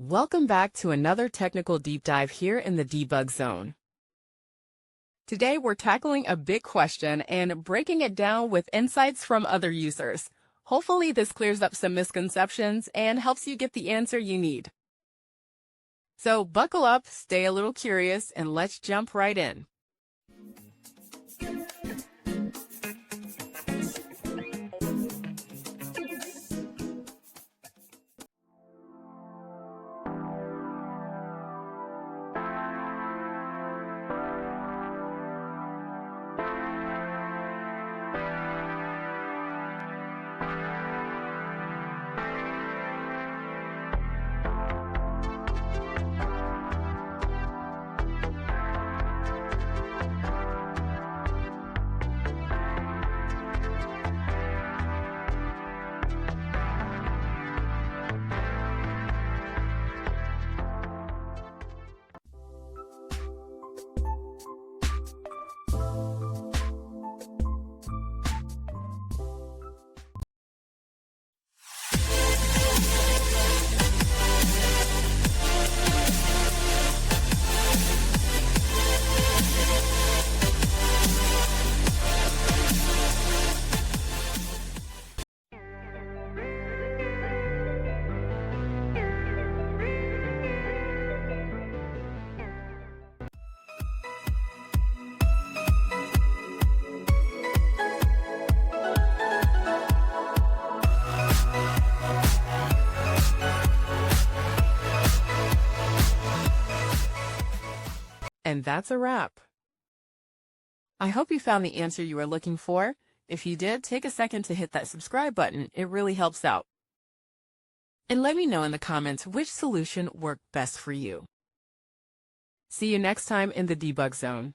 Welcome back to another technical deep dive here in the debug zone. Today we're tackling a big question and breaking it down with insights from other users. Hopefully this clears up some misconceptions and helps you get the answer you need. So buckle up, stay a little curious, and let's jump right in. And that's a wrap. I hope you found the answer you were looking for. If you did, take a second to hit that subscribe button. It really helps out. And let me know in the comments which solution worked best for you. See you next time in the debug zone.